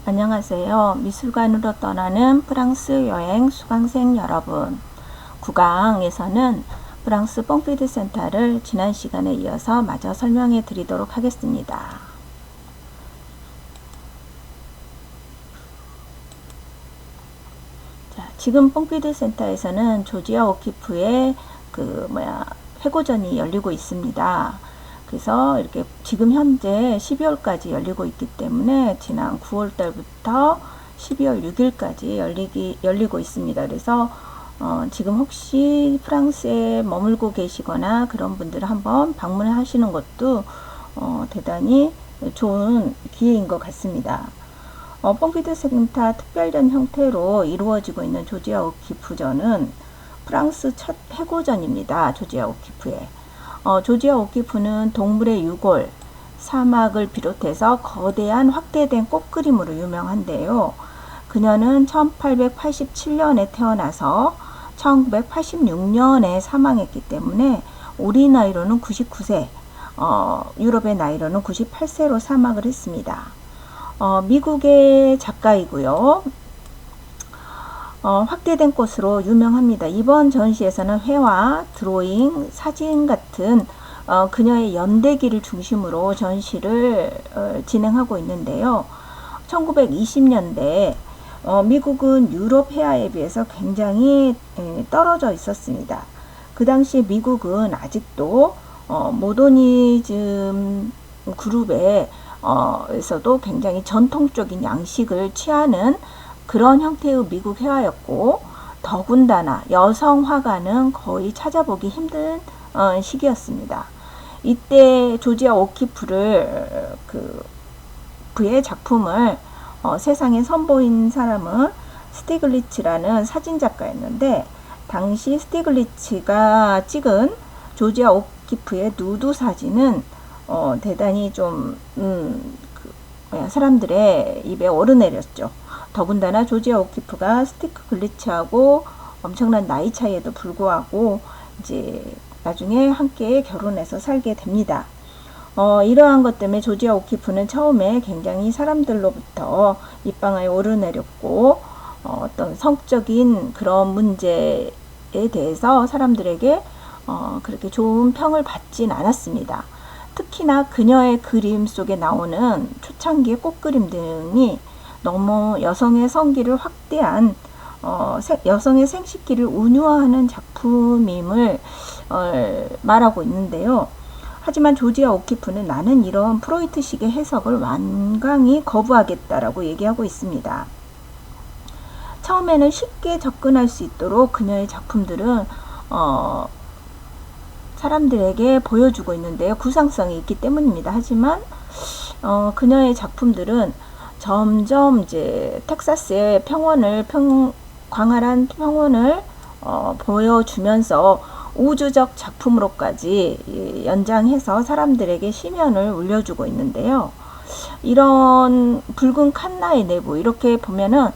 안녕하세요. 미술관으로 떠나는 프랑스 여행 수강생 여러분. 9강에서는 프랑스 뽕피드 센터를 지난 시간에 이어서 마저 설명해 드리도록 하겠습니다. 자, 지금 뽕피드 센터에서는 조지아 오키프의 회고전이 열리고 있습니다. 그래서 이렇게 지금 현재 12월까지 열리고 있기 때문에 지난 9월 달부터 12월 6일까지 열리고 있습니다. 그래서 지금 혹시 프랑스에 머물고 계시거나 그런 분들은 한번 방문하시는 것도 대단히 좋은 기회인 것 같습니다. 뽕피드 센터 특별전 형태로 이루어지고 있는 조지아 오키프전은 프랑스 첫 해고전입니다. 조지아 오키프의. 조지아 오키프는 동물의 유골, 사막을 비롯해서 거대한 확대된 꽃그림으로 유명한데요. 그녀는 1887년에 태어나서 1986년에 사망했기 때문에 우리 나이로는 99세, 유럽의 나이로는 98세로 사망을 했습니다. 미국의 작가이고요. 확대된 꽃으로 유명합니다. 이번 전시에서는 회화, 드로잉, 사진 같은 그녀의 연대기를 중심으로 전시를 진행하고 있는데요. 1920년대 미국은 유럽 회화에 비해서 굉장히 떨어져 있었습니다. 그 당시 미국은 아직도 모더니즘 그룹에 에서도 굉장히 전통적인 양식을 취하는 그런 형태의 미국 회화였고, 더군다나 여성 화가는 거의 찾아보기 힘든 시기였습니다. 이때 조지아 오키프의 작품을 세상에 선보인 사람은 스티글리츠라는 사진작가였는데, 당시 스티글리츠가 찍은 조지아 오키프의 누드 사진은 대단히 좀 사람들의 입에 오르내렸죠. 더군다나 조지아 오키프가 스티글리츠하고 엄청난 나이 차이에도 불구하고 이제 나중에 함께 결혼해서 살게 됩니다. 이러한 것 때문에 조지아 오키프는 처음에 굉장히 사람들로부터 입방아에 오르내렸고 어떤 성적인 그런 문제에 대해서 사람들에게 그렇게 좋은 평을 받진 않았습니다. 특히나 그녀의 그림 속에 나오는 초창기의 꽃그림 등이 너무 여성의 성기를 확대한 여성의 생식기를 운유화하는 작품임을 말하고 있는데요. 하지만 조지아 오키프는 나는 이런 프로이트식의 해석을 완강히 거부하겠다라고 얘기하고 있습니다. 처음에는 쉽게 접근할 수 있도록 그녀의 작품들은 사람들에게 보여주고 있는데요. 구상성이 있기 때문입니다. 하지만 그녀의 작품들은 점점 이제 텍사스의 광활한 평원을 보여주면서 우주적 작품으로까지 연장해서 사람들에게 심연을 울려주고 있는데요. 이런 붉은 칸나의 내부, 이렇게 보면은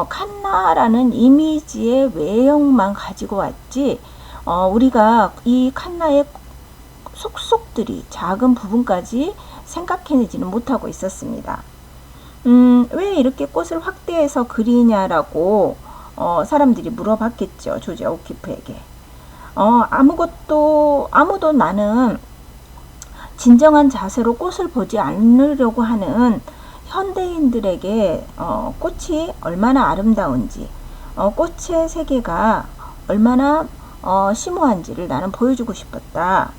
칸나라는 이미지의 외형만 가지고 왔지, 우리가 이 칸나의 속속들이 작은 부분까지 생각해내지는 못하고 있었습니다. 왜 이렇게 꽃을 확대해서 그리냐라고 사람들이 물어봤겠죠. 조지아 오키프에게. 아무도 나는 진정한 자세로 꽃을 보지 않으려고 하는 현대인들에게 꽃이 얼마나 아름다운지, 꽃의 세계가 얼마나 심오한지를 나는 보여주고 싶었다.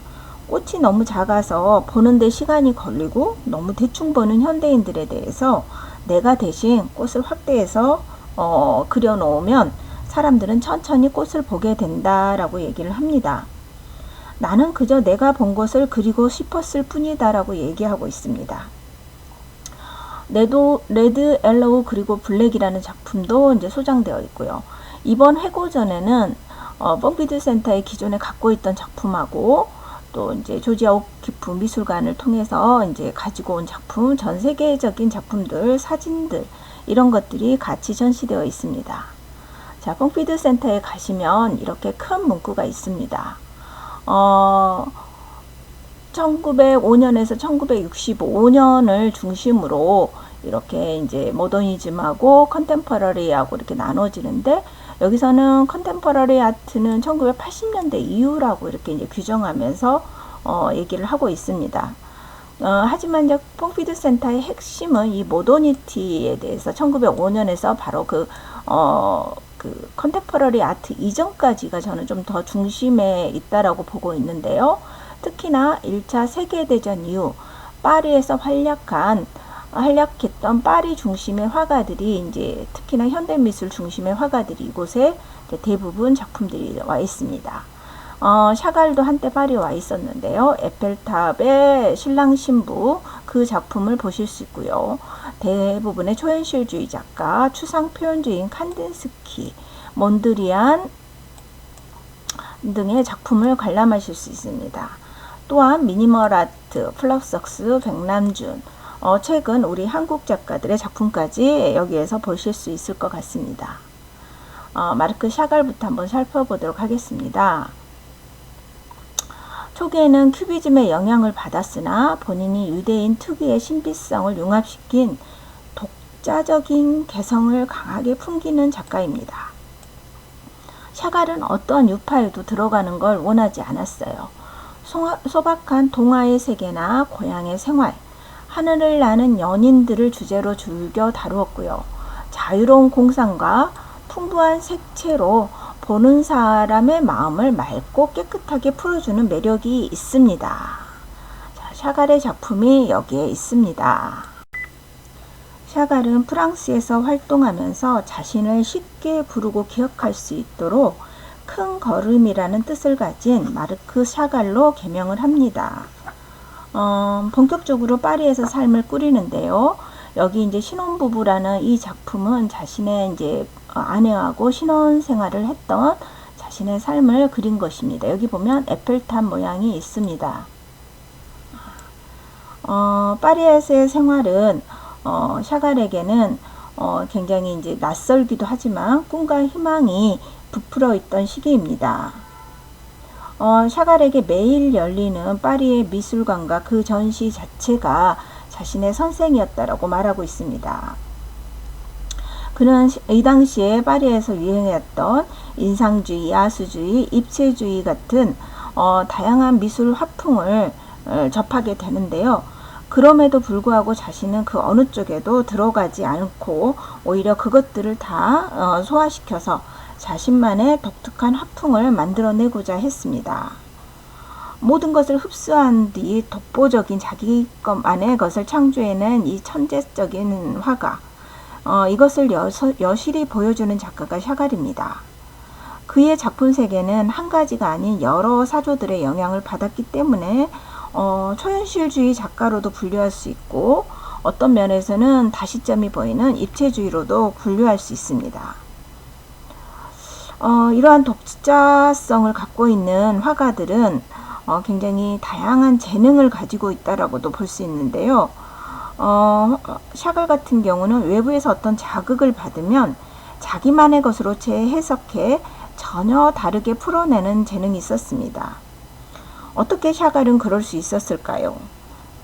꽃이 너무 작아서 보는데 시간이 걸리고 너무 대충 보는 현대인들에 대해서 내가 대신 꽃을 확대해서 그려놓으면 사람들은 천천히 꽃을 보게 된다라고 얘기를 합니다. 나는 그저 내가 본 것을 그리고 싶었을 뿐이다 라고 얘기하고 있습니다. 레드, 옐로우 그리고 블랙이라는 작품도 이제 소장되어 있고요. 이번 회고전에는 뽕피드 센터의 기존에 갖고 있던 작품하고 또 이제 조지아 오키프 미술관을 통해서 이제 가지고 온 작품, 전 세계적인 작품들, 사진들, 이런 것들이 같이 전시되어 있습니다. 자, 뽕피드 센터에 가시면 이렇게 큰 문구가 있습니다. 1905년에서 1965년을 중심으로 이렇게 이제 모더니즘하고 컨템퍼러리하고 이렇게 나눠지는데, 여기서는 컨템퍼러리 아트는 1980년대 이후라고 이렇게 이제 규정하면서 얘기를 하고 있습니다. 하지만 이제 퐁피두 센터의 핵심은 이 모더니티에 대해서 1905년에서 바로 그 컨템퍼러리 아트 이전까지가 저는 좀 더 중심에 있다라고 보고 있는데요. 특히나 1차 세계대전 이후 파리에서 활약했던 파리 중심의 화가들이 이제 특히나 현대미술 중심의 화가들이 이곳에 대부분 작품들이 와 있습니다. 샤갈도 한때 파리에 와 있었는데요. 에펠탑의 신랑 신부 그 작품을 보실 수 있고요. 대부분의 초현실주의 작가, 추상 표현주의인 칸딘스키, 몬드리안 등의 작품을 관람하실 수 있습니다. 또한 미니멀 아트, 플럭석스, 백남준, 최근 우리 한국 작가들의 작품까지 여기에서 보실 수 있을 것 같습니다. 마르크 샤갈부터 한번 살펴보도록 하겠습니다. 초기에는 큐비즘의 영향을 받았으나 본인이 유대인 특유의 신비성을 융합시킨 독자적인 개성을 강하게 풍기는 작가입니다. 샤갈은 어떠한 유파에도 들어가는 걸 원하지 않았어요. 소박한 동화의 세계나 고향의 생활, 하늘을 나는 연인들을 주제로 즐겨 다루었고요. 자유로운 공상과 풍부한 색채로 보는 사람의 마음을 맑고 깨끗하게 풀어주는 매력이 있습니다. 자, 샤갈의 작품이 여기에 있습니다. 샤갈은 프랑스에서 활동하면서 자신을 쉽게 부르고 기억할 수 있도록 큰 걸음이라는 뜻을 가진 마르크 샤갈로 개명을 합니다. 본격적으로 파리에서 삶을 꾸리는데요. 여기 이제 신혼부부라는 이 작품은 자신의 이제 아내하고 신혼 생활을 했던 자신의 삶을 그린 것입니다. 여기 보면 에펠탑 모양이 있습니다. 파리에서의 생활은 샤갈에게는 굉장히 이제 낯설기도 하지만 꿈과 희망이 부풀어 있던 시기입니다. 샤갈에게 매일 열리는 파리의 미술관과 그 전시 자체가 자신의 선생이었다라고 말하고 있습니다. 그는 이 당시에 파리에서 유행했던 인상주의, 야수주의, 입체주의 같은 다양한 미술 화풍을 접하게 되는데요. 그럼에도 불구하고 자신은 그 어느 쪽에도 들어가지 않고 오히려 그것들을 다 소화시켜서 자신만의 독특한 화풍을 만들어내고자 했습니다. 모든 것을 흡수한 뒤 독보적인 자기 것만의 것을 창조해낸 이 천재적인 화가, 이것을 여실히 보여주는 작가가 샤갈입니다. 그의 작품 세계는 한 가지가 아닌 여러 사조들의 영향을 받았기 때문에 초현실주의 작가로도 분류할 수 있고, 어떤 면에서는 다시점이 보이는 입체주의로도 분류할 수 있습니다. 이러한 독자성을 갖고 있는 화가들은 굉장히 다양한 재능을 가지고 있다라고도 볼 수 있는데요. 샤갈 같은 경우는 외부에서 어떤 자극을 받으면 자기만의 것으로 재해석해 전혀 다르게 풀어내는 재능이 있었습니다. 어떻게 샤갈은 그럴 수 있었을까요?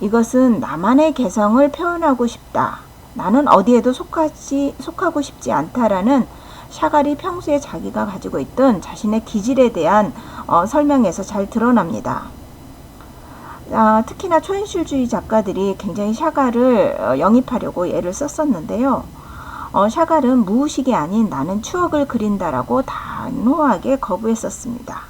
이것은 나만의 개성을 표현하고 싶다, 나는 어디에도 속하고 싶지 않다라는 샤갈이 평소에 자기가 가지고 있던 자신의 기질에 대한 설명에서 잘 드러납니다. 특히나 초현실주의 작가들이 굉장히 샤갈을 영입하려고 애를 썼었는데요. 샤갈은 무의식이 아닌 나는 추억을 그린다라고 단호하게 거부했었습니다.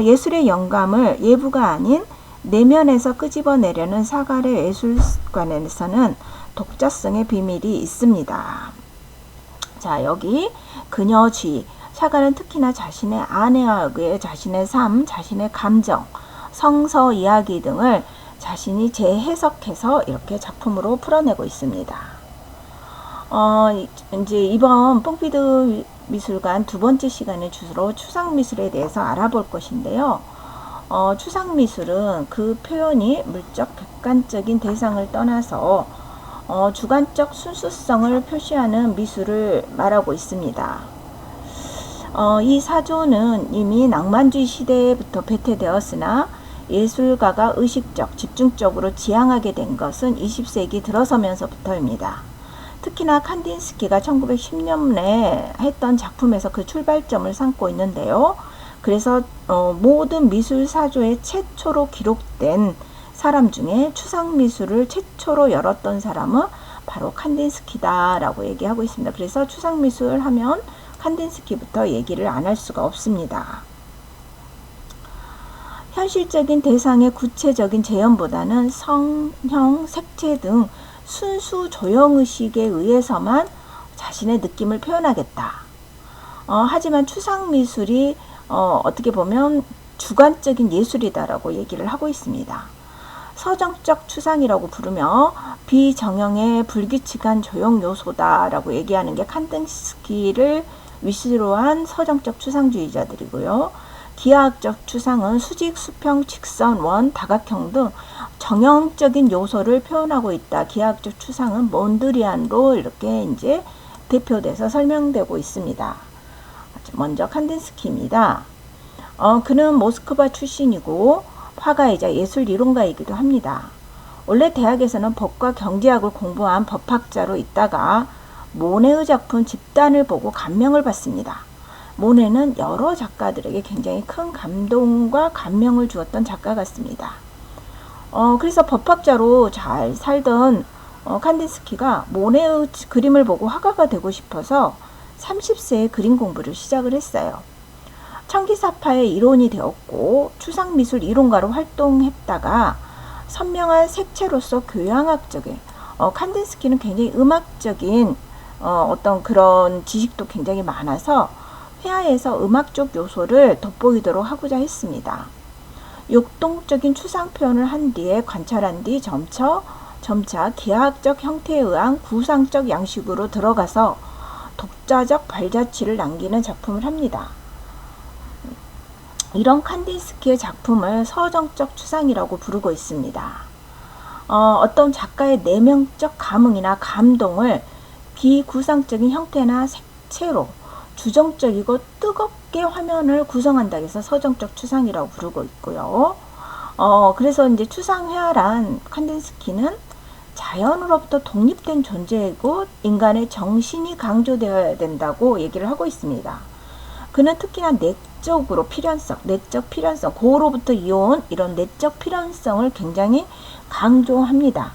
예술의 영감을 예부가 아닌 내면에서 끄집어내려는 샤갈의 예술관에서는 독자성의 비밀이 있습니다. 자, 여기 그녀주의, 샤갈은 특히나 자신의 아내와의 자신의 삶, 자신의 감정, 성서 이야기 등을 자신이 재해석해서 이렇게 작품으로 풀어내고 있습니다. 이제 이번 퐁피두 미술관 두 번째 시간에 주로 추상미술에 대해서 알아볼 것인데요. 추상미술은 그 표현이 물적 객관적인 대상을 떠나서 주관적 순수성을 표시하는 미술을 말하고 있습니다. 이 사조는 이미 낭만주의 시대부터 배태되었으나 예술가가 의식적, 집중적으로 지향하게 된 것은 20세기 들어서면서부터입니다. 특히나 칸딘스키가 1910년에 했던 작품에서 그 출발점을 삼고 있는데요. 그래서 모든 미술 사조에 최초로 기록된 사람 중에 추상미술을 최초로 열었던 사람은 바로 칸딘스키다라고 얘기하고 있습니다. 그래서 추상미술 하면 칸딘스키부터 얘기를 안 할 수가 없습니다. 현실적인 대상의 구체적인 재현보다는 성형, 색채 등 순수 조형의식에 의해서만 자신의 느낌을 표현하겠다. 하지만 추상미술이 어떻게 보면 주관적인 예술이다라고 얘기를 하고 있습니다. 서정적 추상이라고 부르며 비정형의 불규칙한 조형 요소다라고 얘기하는 게 칸딘스키를 위주로 한 서정적 추상주의자들이고요. 기하학적 추상은 수직, 수평, 직선, 원, 다각형 등 정형적인 요소를 표현하고 있다. 기하학적 추상은 몬드리안로 이렇게 이제 대표돼서 설명되고 있습니다. 먼저 칸딘스키입니다. 그는 모스크바 출신이고 화가이자 예술이론가이기도 합니다. 원래 대학에서는 법과 경제학을 공부한 법학자로 있다가 모네의 작품 집단을 보고 감명을 받습니다. 모네는 여러 작가들에게 굉장히 큰 감동과 감명을 주었던 작가 같습니다. 그래서 법학자로 잘 살던 칸딘스키가 모네의 그림을 보고 화가가 되고 싶어서 30세에 그림 공부를 시작을 했어요. 청기사파의 일원이 되었고 추상미술 이론가로 활동했다가 선명한 색채로서 교양학적인 칸딘스키는 굉장히 음악적인 어떤 그런 지식도 굉장히 많아서 회화에서 음악적 요소를 돋보이도록 하고자 했습니다. 역동적인 추상 표현을 한 뒤에 관찰한 뒤 점차 기하학적 형태에 의한 구상적 양식으로 들어가서 독자적 발자취를 남기는 작품을 합니다. 이런 칸딘스키의 작품을 서정적 추상이라고 부르고 있습니다. 어떤 작가의 내면적 감흥이나 감동을 비구상적인 형태나 색채로 주정적이고 뜨겁게 화면을 구성한다고 해서 서정적 추상이라고 부르고 있고요. 그래서 이제 추상회화란 칸딘스키는 자연으로부터 독립된 존재이고 인간의 정신이 강조되어야 된다고 얘기를 하고 있습니다. 그는 특히나 내적 필연성, 고로부터 이어온 이런 내적 필연성을 굉장히 강조합니다.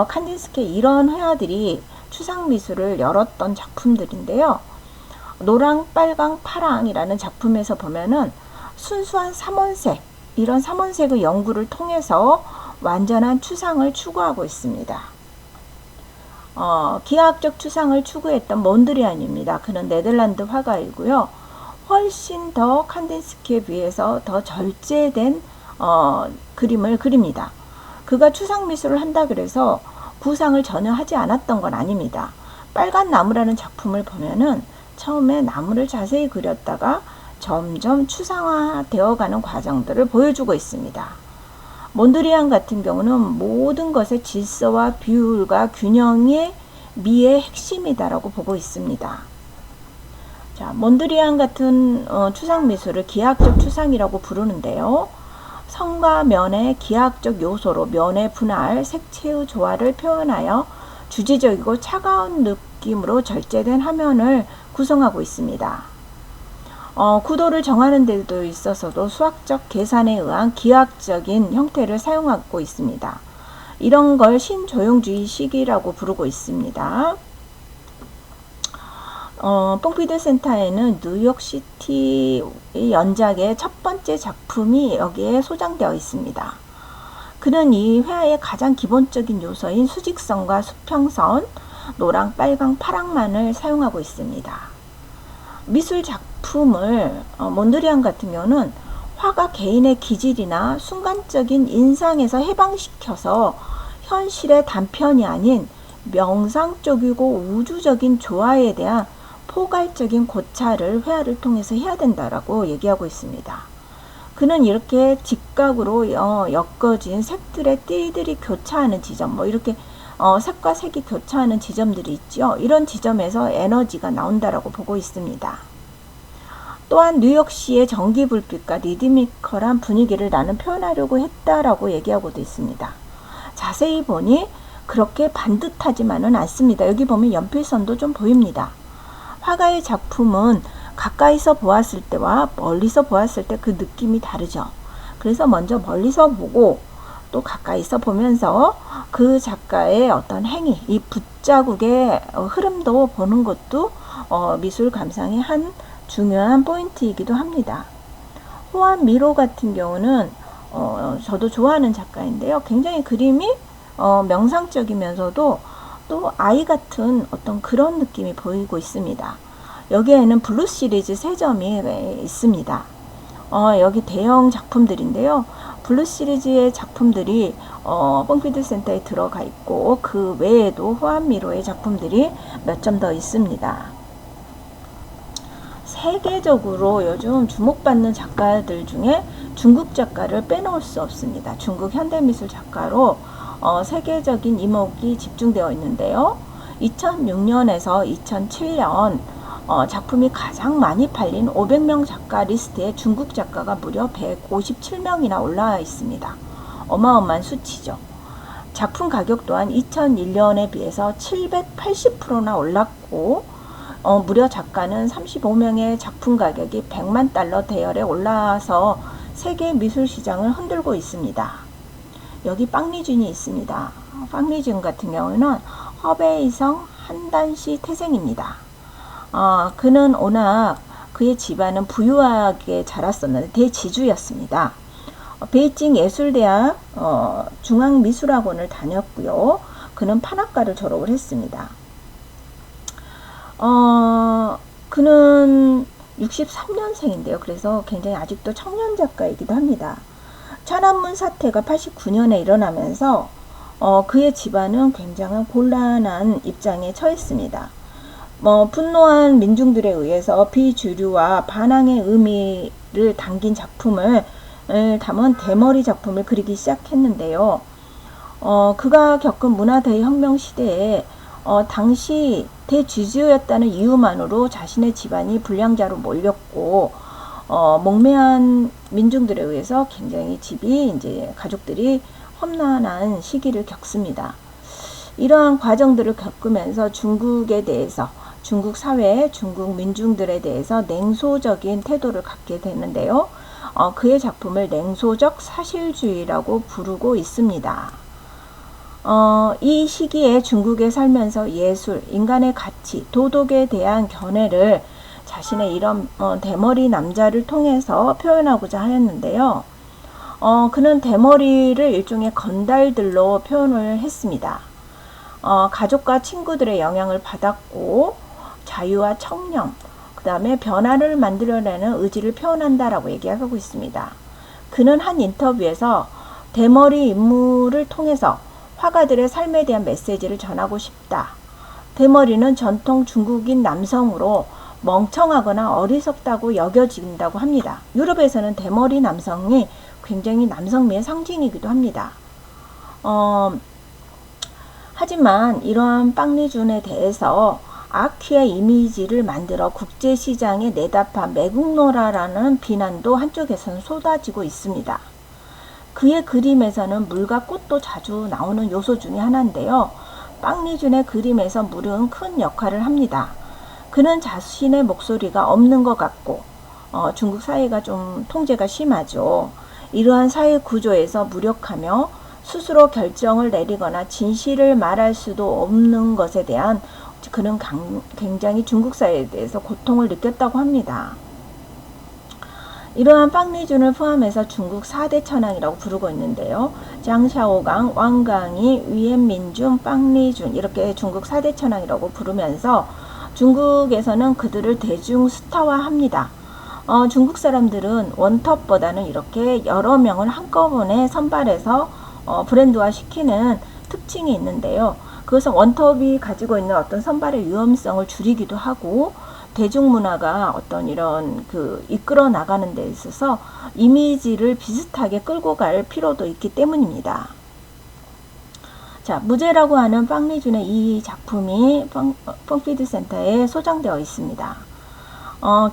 칸딘스키의 이런 회화들이 추상미술을 열었던 작품들인데요. 노랑, 빨강, 파랑이라는 작품에서 보면은 순수한 삼원색, 이런 삼원색의 연구를 통해서 완전한 추상을 추구하고 있습니다. 기하학적 추상을 추구했던 몬드리안입니다. 그는 네덜란드 화가이고요. 훨씬 더 칸딘스키에 비해서 더 절제된 그림을 그립니다. 그가 추상미술을 한다 그래서 구상을 전혀 하지 않았던 건 아닙니다. 빨간 나무라는 작품을 보면은 처음에 나무를 자세히 그렸다가 점점 추상화되어가는 과정들을 보여주고 있습니다. 몬드리안 같은 경우는 모든 것의 질서와 비율과 균형의 미의 핵심이다라고 보고 있습니다. 자, 몬드리안 같은 추상미술을 기하학적 추상이라고 부르는데요. 선과 면의 기하학적 요소로 면의 분할, 색채의 조화를 표현하여 주지적이고 차가운 느낌으로 절제된 화면을 구성하고 있습니다. 구도를 정하는 데도 있어서도 수학적 계산에 의한 기하학적인 형태를 사용하고 있습니다. 이런 걸 신조형주의 시기라고 부르고 있습니다. 뽕피드 센터에는 뉴욕시티 연작의 첫 번째 작품이 여기에 소장되어 있습니다. 그는 이 회화의 가장 기본적인 요소인 수직선과 수평선, 노랑, 빨강, 파랑만을 사용하고 있습니다. 미술 작품을 몬드리안 같은 경우는 화가 개인의 기질이나 순간적인 인상에서 해방시켜서 현실의 단편이 아닌 명상적이고 우주적인 조화에 대한 포괄적인 고찰을 회화를 통해서 해야 된다라고 얘기하고 있습니다. 그는 이렇게 직각으로 엮어진 색들의 띠들이 교차하는 지점, 이렇게 색과 색이 교차하는 지점들이 있죠. 이런 지점에서 에너지가 나온다라고 보고 있습니다. 또한 뉴욕시의 전기불빛과 리드미컬한 분위기를 나는 표현하려고 했다라고 얘기하고도 있습니다. 자세히 보니 그렇게 반듯하지만은 않습니다. 여기 보면 연필선도 좀 보입니다. 화가의 작품은 가까이서 보았을 때와 멀리서 보았을 때 그 느낌이 다르죠. 그래서 먼저 멀리서 보고 또 가까이서 보면서 그 작가의 어떤 행위, 이 붓자국의 흐름도 보는 것도 미술 감상의 한 중요한 포인트이기도 합니다. 호안 미로 같은 경우는 저도 좋아하는 작가인데요. 굉장히 그림이 명상적이면서도 또 아이 같은 어떤 그런 느낌이 보이고 있습니다. 여기에는 블루 시리즈 3점이 있습니다. 여기 대형 작품들인데요. 블루 시리즈의 작품들이 뽕피드 센터에 들어가 있고 그 외에도 호안 미로의 작품들이 몇 점 더 있습니다. 세계적으로 요즘 주목받는 작가들 중에 중국 작가를 빼놓을 수 없습니다. 중국 현대미술 작가로 세계적인 이목이 집중되어 있는데요. 2006년에서 2007년 작품이 가장 많이 팔린 500명 작가 리스트에 중국 작가가 무려 157명이나 올라와 있습니다. 어마어마한 수치죠. 작품 가격 또한 2001년에 비해서 780%나 올랐고 무려 작가는 35명의 작품 가격이 100만 달러 대열에 올라와서 세계 미술 시장을 흔들고 있습니다. 여기 빵리준이 있습니다. 빵리준 같은 경우는 허베이성 한단시 태생입니다. 그는 워낙 그의 집안은 부유하게 자랐었는데 대지주였습니다. 베이징 예술대학 중앙미술학원을 다녔고요. 그는 판학과를 졸업을 했습니다. 그는 63년생인데요. 그래서 굉장히 아직도 청년 작가이기도 합니다. 천안문 사태가 89년에 일어나면서 그의 집안은 굉장한 곤란한 입장에 처했습니다. 분노한 민중들에 의해서 비주류와 반항의 의미를 담긴 작품을 담은 대머리 작품을 그리기 시작했는데요. 그가 겪은 문화대혁명 시대에 당시 대지주였다는 이유만으로 자신의 집안이 불량자로 몰렸고 목매한 민중들에 의해서 굉장히 집이 이제 가족들이 험난한 시기를 겪습니다. 이러한 과정들을 겪으면서 중국에 대해서 중국 사회, 중국 민중들에 대해서 냉소적인 태도를 갖게 되는데요. 그의 작품을 냉소적 사실주의라고 부르고 있습니다. 이 시기에 중국에 살면서 예술, 인간의 가치, 도덕에 대한 견해를 자신의 이런 대머리 남자를 통해서 표현하고자 하였는데요. 그는 대머리를 일종의 건달들로 표현을 했습니다. 가족과 친구들의 영향을 받았고 자유와 청렴, 그 다음에 변화를 만들어내는 의지를 표현한다라고 얘기하고 있습니다. 그는 한 인터뷰에서 대머리 인물을 통해서 화가들의 삶에 대한 메시지를 전하고 싶다. 대머리는 전통 중국인 남성으로 멍청하거나 어리석다고 여겨진다고 합니다. 유럽에서는 대머리 남성이 굉장히 남성미의 상징이기도 합니다. 하지만 이러한 빵리준에 대해서 아퀴의 이미지를 만들어 국제시장에 내다판 매국노라라는 비난도 한쪽에서는 쏟아지고 있습니다. 그의 그림에서는 물과 꽃도 자주 나오는 요소 중에 하나인데요. 빵리준의 그림에서 물은 큰 역할을 합니다. 그는 자신의 목소리가 없는 것 같고 중국 사회가 좀 통제가 심하죠. 이러한 사회 구조에서 무력하며 스스로 결정을 내리거나 진실을 말할 수도 없는 것에 대한 그는 굉장히 중국 사회에 대해서 고통을 느꼈다고 합니다. 이러한 빵리준을 포함해서 중국 4대 천왕이라고 부르고 있는데요. 장샤오강, 왕강이, 위엔민중, 빵리준 이렇게 중국 4대 천왕이라고 부르면서 중국에서는 그들을 대중 스타화합니다. 중국 사람들은 원톱보다는 이렇게 여러 명을 한꺼번에 선발해서 브랜드화 시키는 특징이 있는데요. 그것은 원톱이 가지고 있는 어떤 선발의 위험성을 줄이기도 하고 대중문화가 어떤 이런 이끌어 나가는 데 있어서 이미지를 비슷하게 끌고 갈 필요도 있기 때문입니다. 자, 무제라고 하는 빵리준의 이 작품이 뽕피드 센터에 소장되어 있습니다.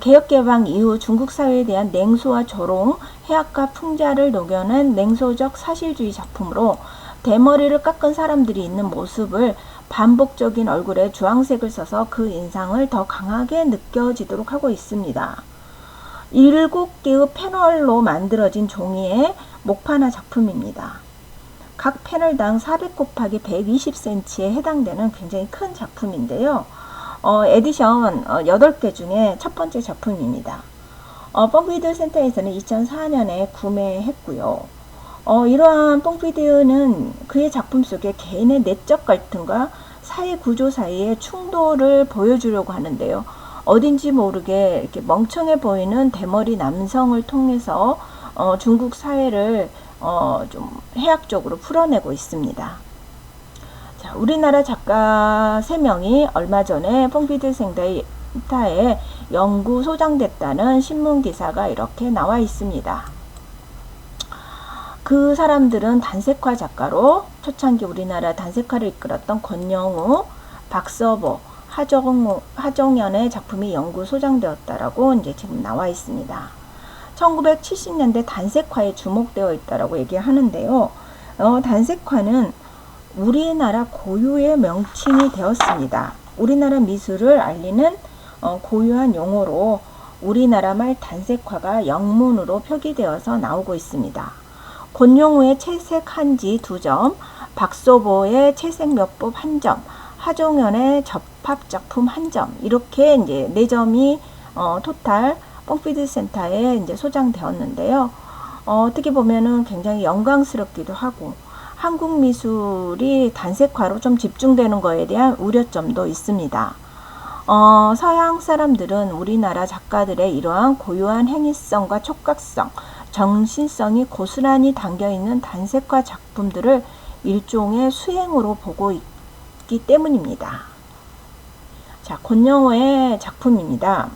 개혁개방 이후 중국 사회에 대한 냉소와 조롱, 해악과 풍자를 녹여낸 냉소적 사실주의 작품으로 대머리를 깎은 사람들이 있는 모습을 반복적인 얼굴에 주황색을 써서 그 인상을 더 강하게 느껴지도록 하고 있습니다. 7개의 패널로 만들어진 종이의 목판화 작품입니다. 각 패널당 400 곱하기 120cm에 해당되는 굉장히 큰 작품인데요. 에디션 8개 중에 첫 번째 작품입니다. 뽕피드 센터에서는 2004년에 구매했고요. 이러한 뽕피드는 그의 작품 속에 개인의 내적 갈등과 사회 구조 사이의 충돌을 보여주려고 하는데요. 어딘지 모르게 이렇게 멍청해 보이는 대머리 남성을 통해서 중국 사회를 좀 해학적으로 풀어내고 있습니다. 자, 우리나라 작가 3명이 얼마 전에 뽕피드 센터에 영구 소장됐다는 신문 기사가 이렇게 나와 있습니다. 그 사람들은 단색화 작가로 초창기 우리나라 단색화를 이끌었던 권영우, 박서보, 하종현의 작품이 영구 소장되었다라고 이제 지금 나와 있습니다. 1970년대 단색화에 주목되어 있다라고 얘기하는데요. 단색화는 우리나라 고유의 명칭이 되었습니다. 우리나라 미술을 알리는 고유한 용어로 우리나라 말 단색화가 영문으로 표기되어서 나오고 있습니다. 권용우의 채색 한지 2점, 박소보의 채색 몇법 1점, 하종현의 접합작품 1점, 이렇게 이제 4점이 토탈 뽕피드 센터에 이제 소장되었는데요. 어떻게 보면은 굉장히 영광스럽기도 하고, 한국 미술이 단색화로 좀 집중되는 거에 대한 우려점도 있습니다. 서양 사람들은 우리나라 작가들의 이러한 고유한 행위성과 촉각성, 정신성이 고스란히 담겨있는 단색화 작품들을 일종의 수행으로 보고 있기 때문입니다. 자, 권영우의 작품입니다.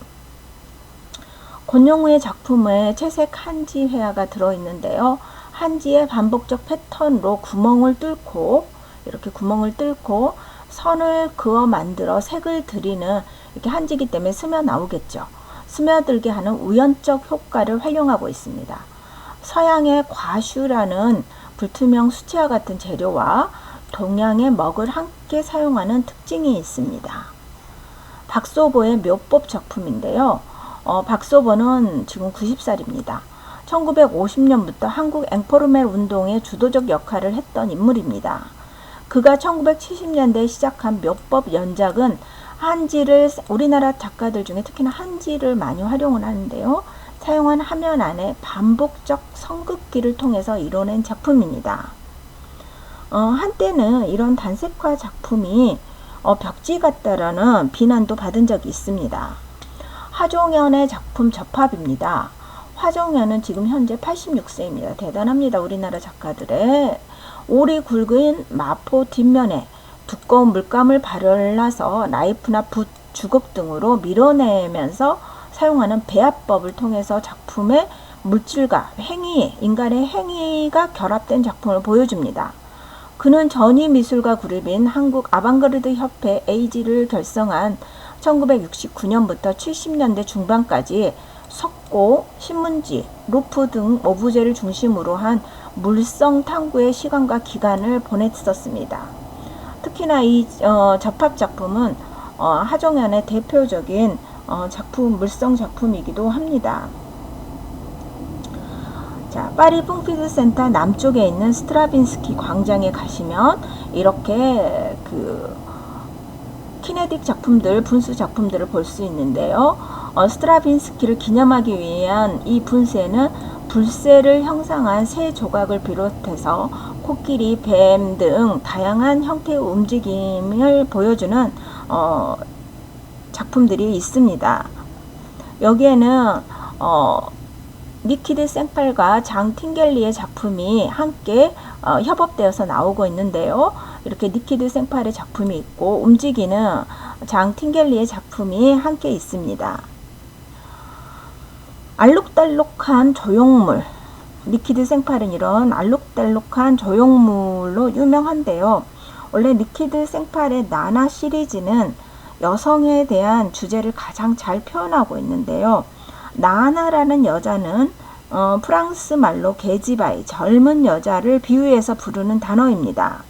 권영우의 작품에 채색 한지 회화가 들어있는데요. 한지의 반복적 패턴으로 구멍을 뚫고, 이렇게 구멍을 뚫고 선을 그어 만들어 색을 들이는, 이렇게 한지기 때문에 스며 나오겠죠. 스며들게 하는 우연적 효과를 활용하고 있습니다. 서양의 과슈라는 불투명 수채화 같은 재료와 동양의 먹을 함께 사용하는 특징이 있습니다. 박소보의 묘법 작품인데요. 박소보는 지금 90살입니다. 1950년부터 한국 앵포르멜 운동의 주도적 역할을 했던 인물입니다. 그가 1970년대에 시작한 묘법 연작은 한지를, 우리나라 작가들 중에 특히나 한지를 많이 활용을 하는데요. 사용한 화면 안에 반복적 성급기를 통해서 이뤄낸 작품입니다. 한때는 이런 단색화 작품이 벽지 같다라는 비난도 받은 적이 있습니다. 하종현의 작품 접합입니다. 하종현은 지금 현재 86세입니다. 대단합니다. 우리나라 작가들의 오리 굵은 마포 뒷면에 두꺼운 물감을 발라서 나이프나 붓, 주걱 등으로 밀어내면서 사용하는 배합법을 통해서 작품의 물질과 행위, 인간의 행위가 결합된 작품을 보여줍니다. 그는 전위 미술가 그룹인 한국 아방가르드 협회 AG를 결성한 1969년부터 70년대 중반까지 석고, 신문지, 루프 등 오브제를 중심으로 한 물성 탐구의 시간과 기간을 보냈었습니다. 특히나 이 접합 작품은 하종현의 대표적인 작품, 물성 작품이기도 합니다. 자, 파리 뽕피드 센터 남쪽에 있는 스트라빈스키 광장에 가시면 이렇게 그 키네딕 작품들, 분수 작품들을 볼 수 있는데요. 스트라빈스키를 기념하기 위한 이 분수에는 불새를 형상한 새 조각을 비롯해서 코끼리, 뱀 등 다양한 형태의 움직임을 보여주는 작품들이 있습니다. 여기에는 니키드 생팔과 장 팅겔리의 작품이 함께 협업되어서 나오고 있는데요. 이렇게 니키드 생팔의 작품이 있고 움직이는 장 팅겔리의 작품이 함께 있습니다. 알록달록한 조형물, 니키드 생팔은 이런 알록달록한 조형물로 유명한데요. 원래 니키드 생팔의 나나 시리즈는 여성에 대한 주제를 가장 잘 표현하고 있는데요. 나나라는 여자는 프랑스 말로 게지바이, 젊은 여자를 비유해서 부르는 단어입니다.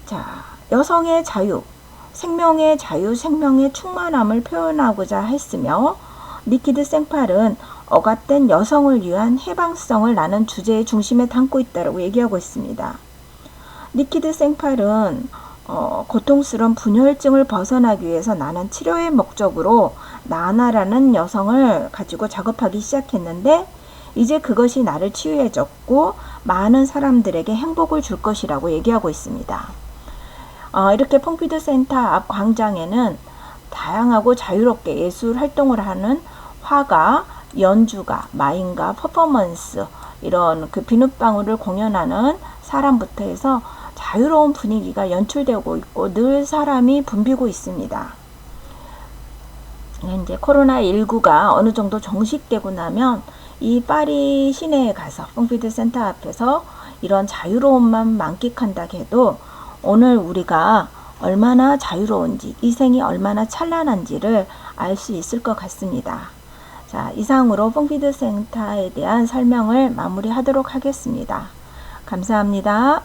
자, 여성의 자유, 생명의 자유, 생명의 충만함을 표현하고자 했으며 니키드 생팔은 억압된 여성을 위한 해방성을 나는 주제의 중심에 담고 있다고 얘기하고 있습니다. 니키드 생팔은 고통스러운 분열증을 벗어나기 위해서 나는 치료의 목적으로 나나라는 여성을 가지고 작업하기 시작했는데 이제 그것이 나를 치유해줬고 많은 사람들에게 행복을 줄 것이라고 얘기하고 있습니다. 이렇게 퐁피드 센터 앞 광장에는 다양하고 자유롭게 예술 활동을 하는 화가, 연주가, 마인가, 퍼포먼스, 이런 그 비눗방울을 공연하는 사람부터 해서 자유로운 분위기가 연출되고 있고 늘 사람이 붐비고 있습니다. 이제 코로나19가 어느 정도 종식되고 나면 이 파리 시내에 가서 퐁피드 센터 앞에서 이런 자유로움만 만끽한다 해도 오늘 우리가 얼마나 자유로운지, 이 생이 얼마나 찬란한지를 알 수 있을 것 같습니다. 자, 이상으로 퐁피드 센터에 대한 설명을 마무리하도록 하겠습니다. 감사합니다.